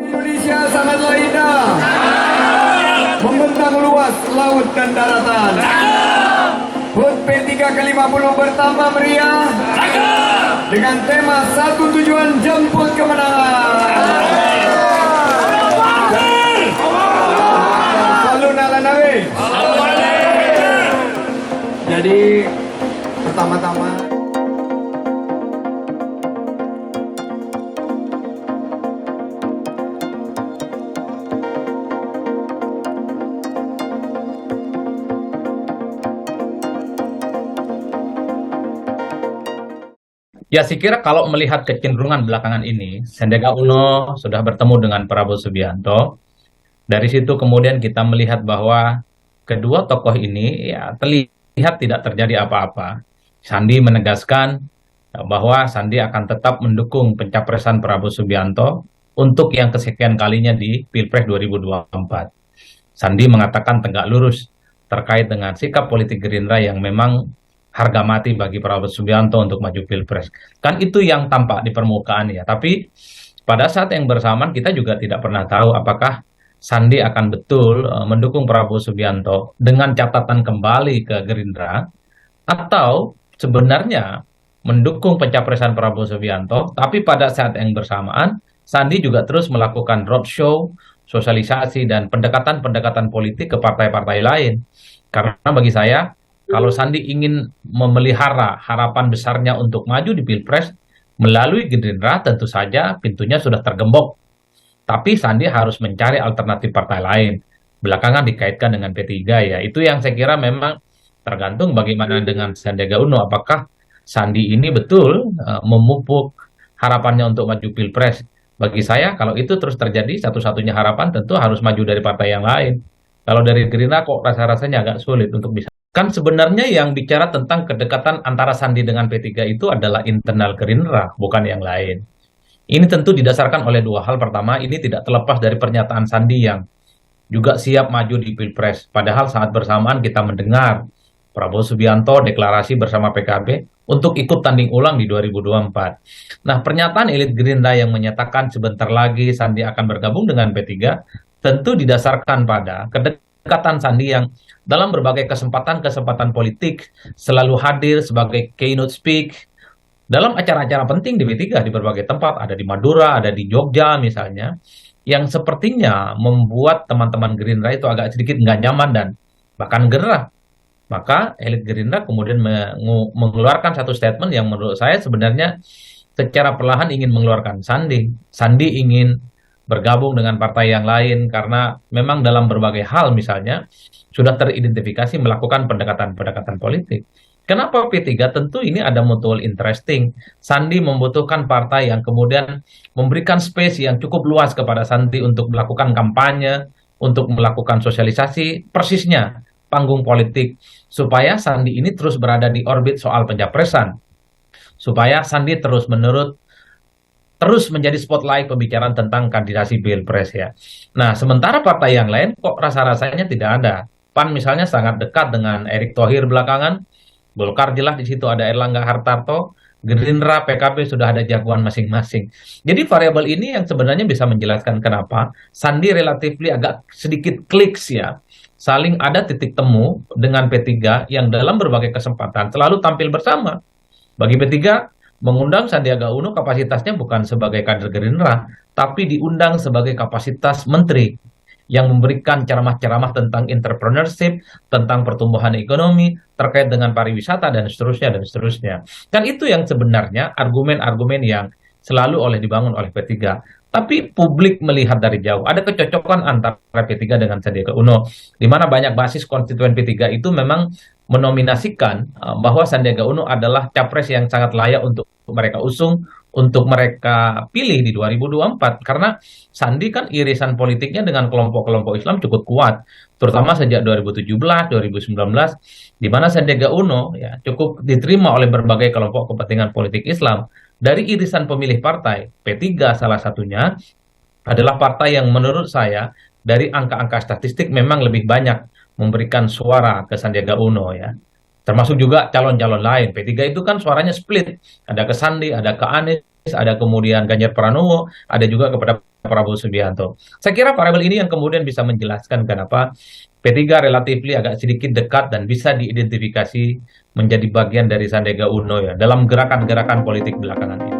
Indonesia sangatlah indah, membentang luas laut dan daratan. HUT P3 ke-50 bertambah meriah dengan tema satu tujuan jemput kemenangan. Salun ala Nabi. Jadi pertama-tama ya, saya kira kalau melihat kecenderungan belakangan ini, Sandiaga Uno sudah bertemu dengan Prabowo Subianto. Dari situ kemudian kita melihat bahwa kedua tokoh ini ya terlihat tidak terjadi apa-apa. Sandi menegaskan bahwa Sandi akan tetap mendukung pencapresan Prabowo Subianto untuk yang kesekian kalinya di Pilpres 2024. Sandi mengatakan tegak lurus terkait dengan sikap politik Gerindra yang memang harga mati bagi Prabowo Subianto untuk maju Pilpres. Kan itu yang tampak di permukaan ya. Tapi pada saat yang bersamaan kita juga tidak pernah tahu apakah Sandi akan betul mendukung Prabowo Subianto dengan catatan kembali ke Gerindra atau sebenarnya mendukung pencapresan Prabowo Subianto, tapi pada saat yang bersamaan Sandi juga terus melakukan roadshow, sosialisasi dan pendekatan-pendekatan politik ke partai-partai lain. Karena bagi saya kalau Sandi ingin memelihara harapan besarnya untuk maju di Pilpres melalui Gerindra, tentu saja pintunya sudah tergembok. Tapi Sandi harus mencari alternatif partai lain. Belakangan dikaitkan dengan P3 ya. Itu yang saya kira memang tergantung bagaimana dengan Sandiaga Uno. Apakah Sandi ini betul memupuk harapannya untuk maju Pilpres? Bagi saya kalau itu terus terjadi, satu-satunya harapan tentu harus maju dari partai yang lain. Kalau dari Gerindra kok rasa-rasanya agak sulit untuk bisa. Kan sebenarnya yang bicara tentang kedekatan antara Sandi dengan P3 itu adalah internal Gerindra, bukan yang lain. Ini tentu didasarkan oleh dua hal. Pertama, ini tidak terlepas dari pernyataan Sandi yang juga siap maju di Pilpres. Padahal saat bersamaan kita mendengar Prabowo Subianto deklarasi bersama PKB untuk ikut tanding ulang di 2024. Nah, pernyataan elit Gerindra yang menyatakan sebentar lagi Sandi akan bergabung dengan P3 tentu didasarkan pada kedekatan Sandi yang dalam berbagai kesempatan-kesempatan politik selalu hadir sebagai keynote speak dalam acara-acara penting di P3 di berbagai tempat, ada di Madura, ada di Jogja misalnya, yang sepertinya membuat teman-teman Gerindra itu agak sedikit nggak nyaman dan bahkan gerah. Maka elit Gerindra kemudian mengeluarkan satu statement yang menurut saya sebenarnya secara perlahan ingin mengeluarkan Sandi. Sandi ingin bergabung dengan partai yang lain karena memang dalam berbagai hal misalnya sudah teridentifikasi melakukan pendekatan-pendekatan politik. Kenapa P3? Tentu ini ada mutual interesting. Sandi membutuhkan partai yang kemudian memberikan space yang cukup luas kepada Sandi untuk melakukan kampanye, untuk melakukan sosialisasi, persisnya panggung politik, supaya Sandi ini terus berada di orbit soal pencapresan, supaya Sandi terus menjadi spotlight pembicaraan tentang kandidasi Pilpres ya. Nah, sementara partai yang lain kok rasa-rasanya tidak ada. PAN misalnya sangat dekat dengan Erick Thohir belakangan, Golkar jelas di situ ada Erlangga Hartarto, Gerindra, PKB sudah ada jagoan masing-masing. Jadi variabel ini yang sebenarnya bisa menjelaskan kenapa Sandi relatifly agak sedikit kliks ya. Saling ada titik temu dengan P3 yang dalam berbagai kesempatan selalu tampil bersama. Bagi P3, mengundang Sandiaga Uno kapasitasnya bukan sebagai kader Gerindra, tapi diundang sebagai kapasitas menteri yang memberikan ceramah-ceramah tentang entrepreneurship, tentang pertumbuhan ekonomi, terkait dengan pariwisata, dan seterusnya, dan seterusnya. Kan itu yang sebenarnya argumen-argumen yang selalu dibangun oleh P3. Tapi publik melihat dari jauh, ada kecocokan antara P3 dengan Sandiaga Uno, di mana banyak basis konstituen P3 itu memang menominasikan bahwa Sandiaga Uno adalah capres yang sangat layak untuk mereka usung, untuk mereka pilih di 2024. Karena Sandi kan irisan politiknya dengan kelompok-kelompok Islam cukup kuat, terutama sejak 2017, 2019, di mana Sandiaga Uno ya cukup diterima oleh berbagai kelompok kepentingan politik Islam. Dari irisan pemilih partai, P3 salah satunya adalah partai yang menurut saya dari angka-angka statistik memang lebih banyak memberikan suara ke Sandiaga Uno ya. termasuk juga calon-calon lain. P3 itu kan suaranya split, ada ke Sandi, ada ke Anies, ada kemudian Ganjar Pranowo, ada juga kepada Prabowo Subianto. Saya kira variabel ini yang kemudian bisa menjelaskan kenapa P3 relatifly agak sedikit dekat dan bisa diidentifikasi menjadi bagian dari Sandiaga Uno ya dalam gerakan-gerakan politik belakangan ini.